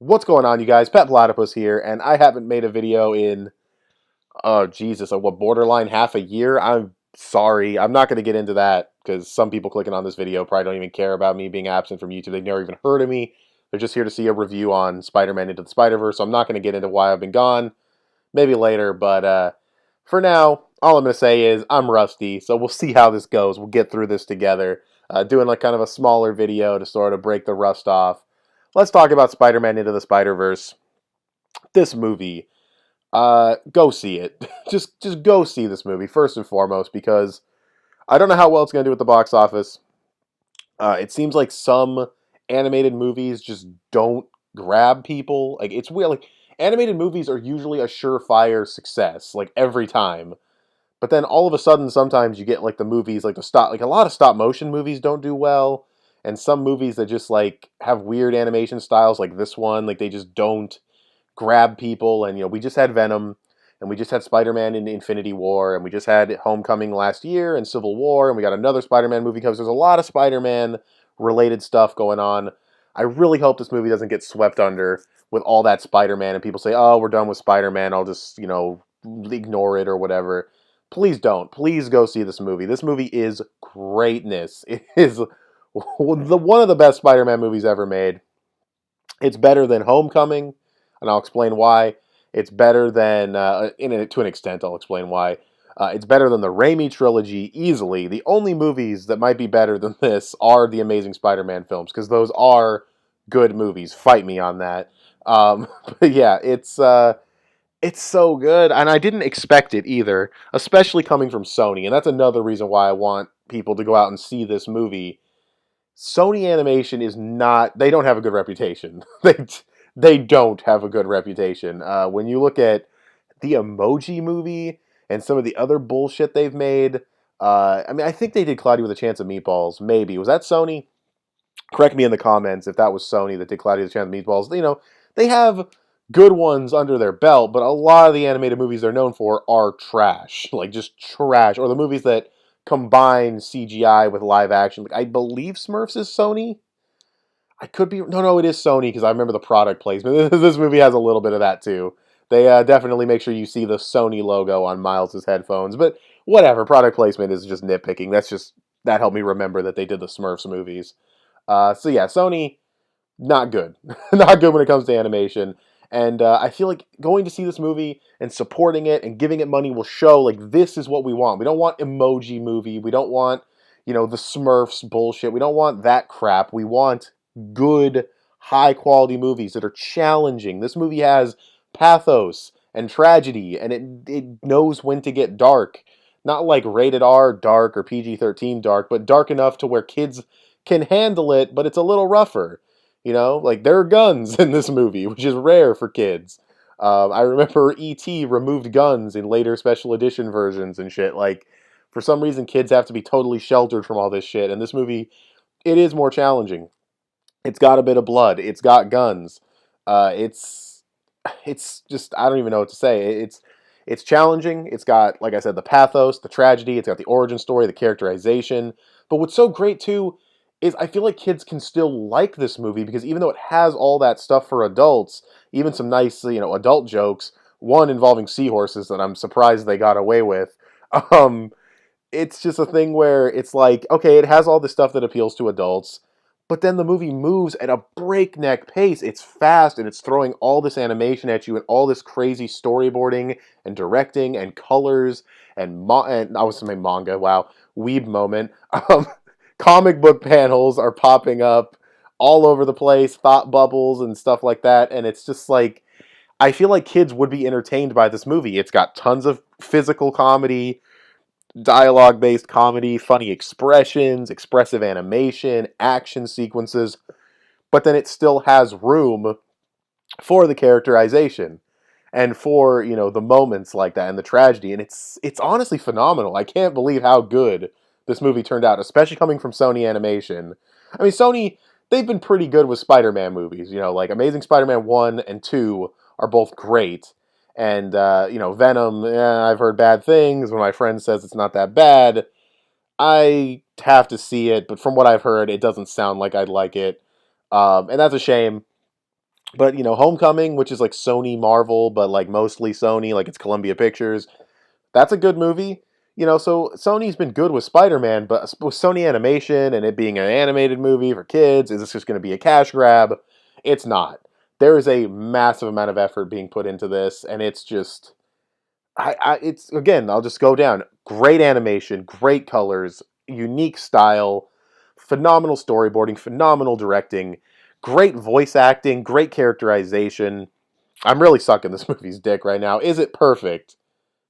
What's going on, you guys? Pet Platypus here, and I haven't made a video in, oh, Jesus, borderline half a year? I'm sorry. I'm not going to get into that, because some people clicking on this video probably don't even care about me being absent from YouTube. They've never even heard of me. They're just here to see a review on Spider-Man Into the Spider-Verse, so I'm not going to get into why I've been gone. Maybe later, but for now, all I'm going to say is I'm rusty, so we'll see how this goes. We'll get through this together. Doing like kind of a smaller video to sort of break the rust off. Let's talk about Spider-Man Into the Spider-Verse. This movie, go see it. just go see this movie first and foremost, because I don't know how well it's going to do at the box office. It seems like some animated movies just don't grab people. Like, it's weird. Like, animated movies are usually a surefire success, like every time. But then all of a sudden, sometimes you get like the movies, like like a lot of stop motion movies don't do well, and some movies that just like have weird animation styles, like this one, like they just don't grab people. And we just had Venom, and we just had Spider-Man in Infinity War, and we just had Homecoming last year and Civil War, and we got another Spider-Man movie because there's a lot of Spider-Man related stuff going on. I really hope this movie doesn't get swept under with all that Spider-Man, and people say, "Oh, we're done with Spider-Man. I'll just ignore it or whatever." Please don't. Please go see this movie. This movie is greatness. It is one of the best Spider-Man movies ever made. It's better than Homecoming, and I'll explain why. It's better than, to an extent, I'll explain why. It's better than the Raimi trilogy easily. The only movies that might be better than this are the Amazing Spider-Man films, because those are good movies. Fight me on that. But yeah, it's so good, and I didn't expect it either, especially coming from Sony, and that's another reason why I want people to go out and see this movie. Sony Animation is not, they don't have a good reputation. They don't have a good reputation. When you look at the Emoji Movie and some of the other bullshit they've made, I mean, I think they did Cloudy with a Chance of Meatballs, maybe. Was that Sony? Correct me in the comments if that was Sony that did Cloudy with a Chance of Meatballs. They have good ones under their belt, but a lot of the animated movies they're known for are trash. Like, just trash. Or the movies that combine CGI with live action. Like, I believe Smurfs is Sony. I could be... No, it is Sony, because I remember the product placement. This movie has a little bit of that, too. They definitely make sure you see the Sony logo on Miles' headphones. But whatever, product placement is just nitpicking. That helped me remember that they did the Smurfs movies. So yeah, Sony, not good. Not good when it comes to animation. And I feel like going to see this movie and supporting it and giving it money will show, like, this is what we want. We don't want Emoji Movie. We don't want, the Smurfs bullshit. We don't want that crap. We want good, high-quality movies that are challenging. This movie has pathos and tragedy, and it knows when to get dark. Not like rated R dark or PG-13 dark, but dark enough to where kids can handle it, but it's a little rougher. Like, there are guns in this movie, which is rare for kids. I remember E.T. removed guns in later special edition versions and shit. Like, for some reason, kids have to be totally sheltered from all this shit. And this movie, it is more challenging. It's got a bit of blood. It's got guns. It's just, I don't even know what to say. It's challenging. It's got, like I said, the pathos, the tragedy. It's got the origin story, the characterization. But what's so great, too, is I feel like kids can still like this movie, because even though it has all that stuff for adults, even some nice, adult jokes, one involving seahorses that I'm surprised they got away with, um, it's just a thing where it's like, okay, it has all this stuff that appeals to adults, but then the movie moves at a breakneck pace. It's fast, and it's throwing all this animation at you and all this crazy storyboarding and directing and colors and I was saying manga, wow, weeb moment. Comic book panels are popping up all over the place, thought bubbles and stuff like that, and it's just like, I feel like kids would be entertained by this movie. It's got tons of physical comedy, dialogue-based comedy, funny expressions, expressive animation, action sequences, but then it still has room for the characterization and for, the moments like that and the tragedy, and it's honestly phenomenal. I can't believe how good this movie turned out, especially coming from Sony Animation. I mean, Sony, they've been pretty good with Spider-Man movies. Like Amazing Spider-Man 1 and 2 are both great. And, Venom, I've heard bad things. When my friend says it's not that bad, I have to see it. But from what I've heard, it doesn't sound like I'd like it. And that's a shame. But Homecoming, which is like Sony Marvel, but like mostly Sony, like it's Columbia Pictures, that's a good movie. So Sony's been good with Spider-Man, but with Sony Animation and it being an animated movie for kids, is this just going to be a cash grab? It's not. There is a massive amount of effort being put into this, and it's just, it's again, I'll just go down. Great animation, great colors, unique style, phenomenal storyboarding, phenomenal directing, great voice acting, great characterization. I'm really sucking this movie's dick right now. Is it perfect?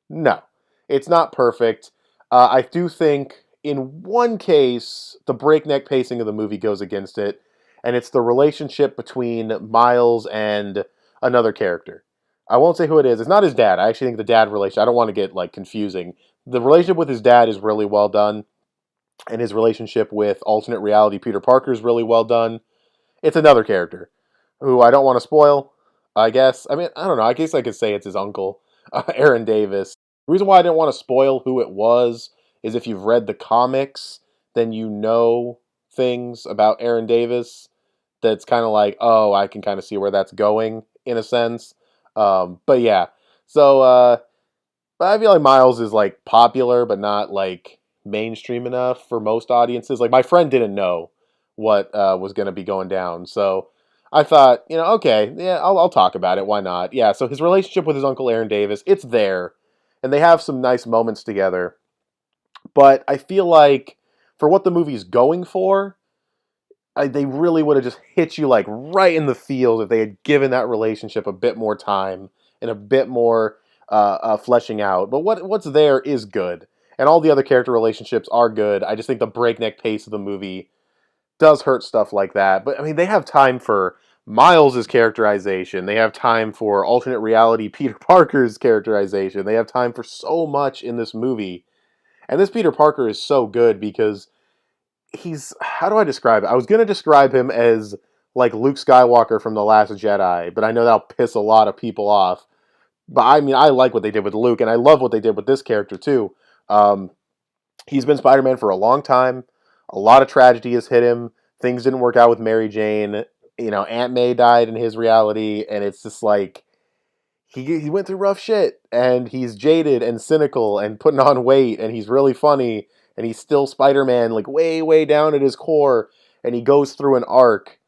No, it's not perfect. I do think in one case the breakneck pacing of the movie goes against it, and it's the relationship between Miles and another character. I won't say who it is. It's not his dad. I actually think the dad relation. I don't want to get like confusing. The relationship with his dad is really well done, and his relationship with alternate reality Peter Parker is really well done. It's another character who I don't want to spoil. I guess. I mean, I don't know. I guess I could say it's his uncle, Aaron Davis. The reason why I didn't want to spoil who it was is if you've read the comics, then you know things about Aaron Davis. That's kind of like, oh, I can kind of see where that's going in a sense. But yeah, so but I feel like Miles is like popular, but not like mainstream enough for most audiences. Like my friend didn't know what was going to be going down, so I thought, okay, yeah, I'll talk about it. Why not? Yeah. So his relationship with his uncle Aaron Davis, it's there, and they have some nice moments together. But I feel like for what the movie's going for, they really would have just hit you like right in the feels if they had given that relationship a bit more time and a bit more fleshing out. But what's there is good, and all the other character relationships are good. I just think the breakneck pace of the movie does hurt stuff like that. But I mean, they have time for Miles's characterization. They have time for alternate reality Peter Parker's characterization. They have time for so much in this movie. And this Peter Parker is so good because he's, how do I describe it? I was going to describe him as like Luke Skywalker from The Last Jedi, but I know that'll piss a lot of people off. But I mean, I like what they did with Luke, and I love what they did with this character too. Um, he's been Spider-Man for a long time. A lot of tragedy has hit him. Things didn't work out with Mary Jane. Aunt May died in his reality, and it's just like he went through rough shit, and he's jaded and cynical and putting on weight, and he's really funny, and he's still Spider-Man, like way, way down at his core, and he goes through an arc.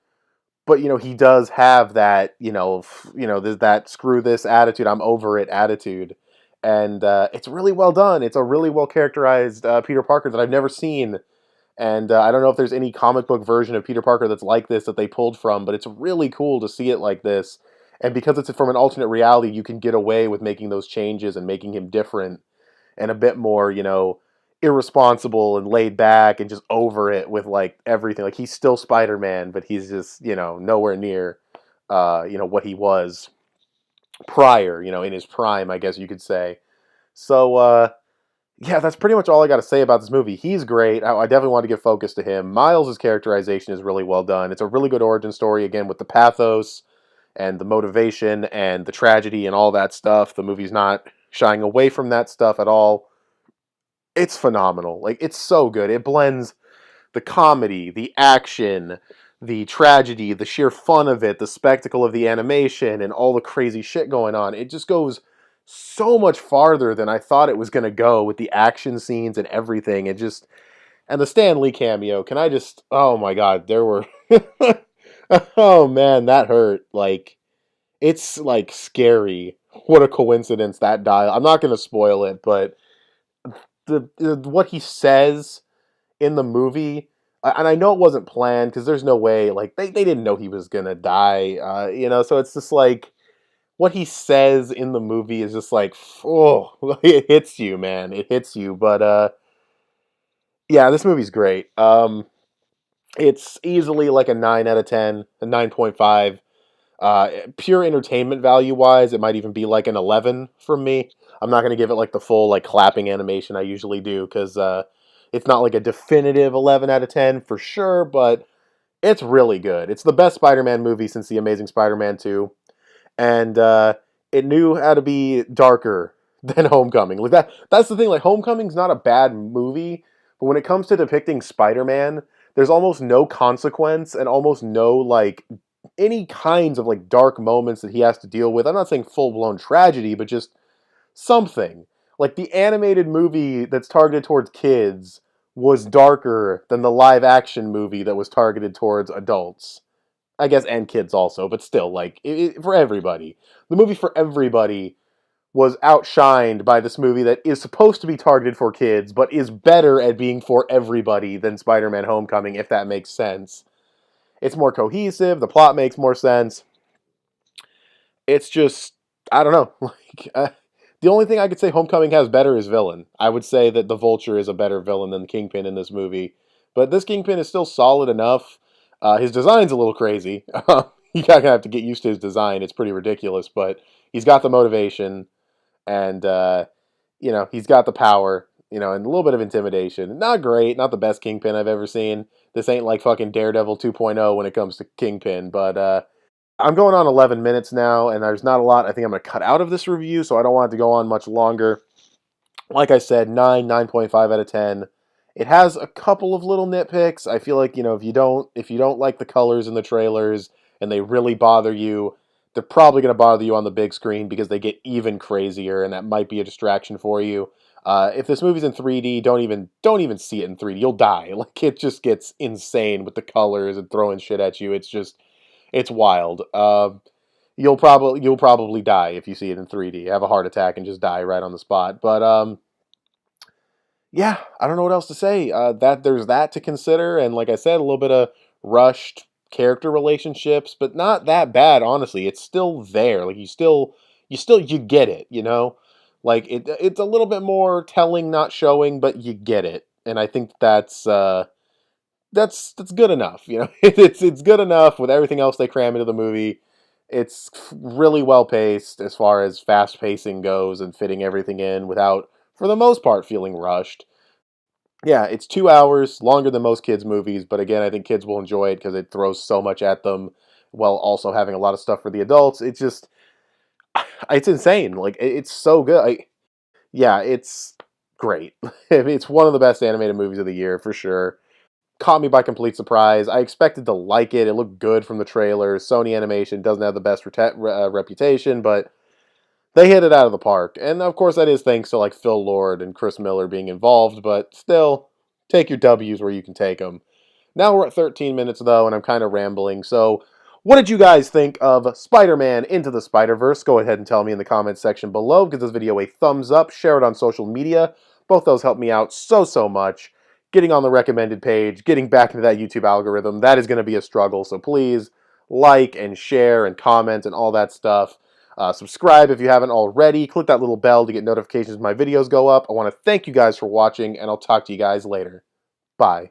But he does have that that screw this attitude, I'm over it attitude, and it's really well done. It's a really well characterized Peter Parker that I've never seen, and I don't know if there's any comic book version of Peter Parker that's like this that they pulled from, but it's really cool to see it like this. And because it's from an alternate reality, you can get away with making those changes and making him different and a bit more, irresponsible and laid back and just over it with like everything. Like he's still Spider-Man, but he's just, nowhere near, what he was prior, in his prime, I guess you could say. So, yeah, that's pretty much all I got to say about this movie. He's great. I definitely want to give focus to him. Miles' characterization is really well done. It's a really good origin story, again, with the pathos and the motivation and the tragedy and all that stuff. The movie's not shying away from that stuff at all. It's phenomenal. Like, it's so good. It blends the comedy, the action, the tragedy, the sheer fun of it, the spectacle of the animation, and all the crazy shit going on. It just goes so much farther than I thought it was going to go with the action scenes and everything. And the Stan Lee cameo. Can I just, oh my God, there were, oh man, that hurt. Like, it's like scary. What a coincidence that dial. I'm not going to spoil it, but the what he says in the movie, and I know it wasn't planned because there's no way, like they didn't know he was gonna die, so it's just like what he says in the movie is just like, oh, it hits you, man, it hits you. But yeah, this movie's great. It's easily like a 9 out of 10, a 9.5. Pure entertainment value wise, it might even be like an 11 from me. I'm not going to give it like the full like clapping animation I usually do because it's not like a definitive 11 out of 10 for sure, but it's really good. It's the best Spider-Man movie since The Amazing Spider-Man 2, and it knew how to be darker than Homecoming. Like that's the thing. Like Homecoming's not a bad movie, but when it comes to depicting Spider-Man, there's almost no consequence and almost no like any kinds of like dark moments that he has to deal with. I'm not saying full blown tragedy, but just something. Like the animated movie that's targeted towards kids was darker than the live action movie that was targeted towards adults. I guess, and kids also, but still, like, for everybody. The movie for everybody was outshined by this movie that is supposed to be targeted for kids, but is better at being for everybody than Spider-Man Homecoming, if that makes sense. It's more cohesive, the plot makes more sense. It's just, I don't know. Like, the only thing I could say Homecoming has better is villain. I would say that the Vulture is a better villain than the Kingpin in this movie. But this Kingpin is still solid enough. His design's a little crazy. You kind of have to get used to his design. It's pretty ridiculous, but he's got the motivation, and he's got the power, and a little bit of intimidation. Not great, not the best Kingpin I've ever seen. This ain't like fucking Daredevil 2.0 when it comes to Kingpin, but I'm going on 11 minutes now, and there's not a lot I think I'm going to cut out of this review, so I don't want it to go on much longer. Like I said, 9.5 out of 10. It has a couple of little nitpicks. I feel like, if you don't like the colors in the trailers and they really bother you, they're probably going to bother you on the big screen because they get even crazier, and that might be a distraction for you. If this movie's in 3D, don't even see it in 3D. You'll die. Like, it just gets insane with the colors and throwing shit at you. It's wild. You'll probably die if you see it in 3D. Have a heart attack and just die right on the spot. But yeah, I don't know what else to say. That there's that to consider, and like I said, a little bit of rushed character relationships, but not that bad. Honestly, it's still there. Like you get it. Like it's a little bit more telling, not showing, but you get it, and I think that's good enough. It's good enough with everything else they cram into the movie. It's really well paced as far as fast pacing goes and fitting everything in without, for the most part, feeling rushed. Yeah, it's 2 hours longer than most kids' movies, but again, I think kids will enjoy it because it throws so much at them while also having a lot of stuff for the adults. It's insane. Like it's so good. Yeah, it's great. It's one of the best animated movies of the year for sure. Caught me by complete surprise. I expected to like it. It looked good from the trailers. Sony Animation doesn't have the best reputation, but they hit it out of the park. And of course, that is thanks to like Phil Lord and Chris Miller being involved, but still, take your W's where you can take them. Now we're at 13 minutes though, and I'm kind of rambling. So, what did you guys think of Spider-Man Into the Spider-Verse? Go ahead and tell me in the comments section below. Give this video a thumbs up, share it on social media. Both those help me out so much. Getting on the recommended page, getting back into that YouTube algorithm, that is going to be a struggle. So please like and share and comment and all that stuff. Subscribe if you haven't already. Click that little bell to get notifications when my videos go up. I want to thank you guys for watching, and I'll talk to you guys later. Bye.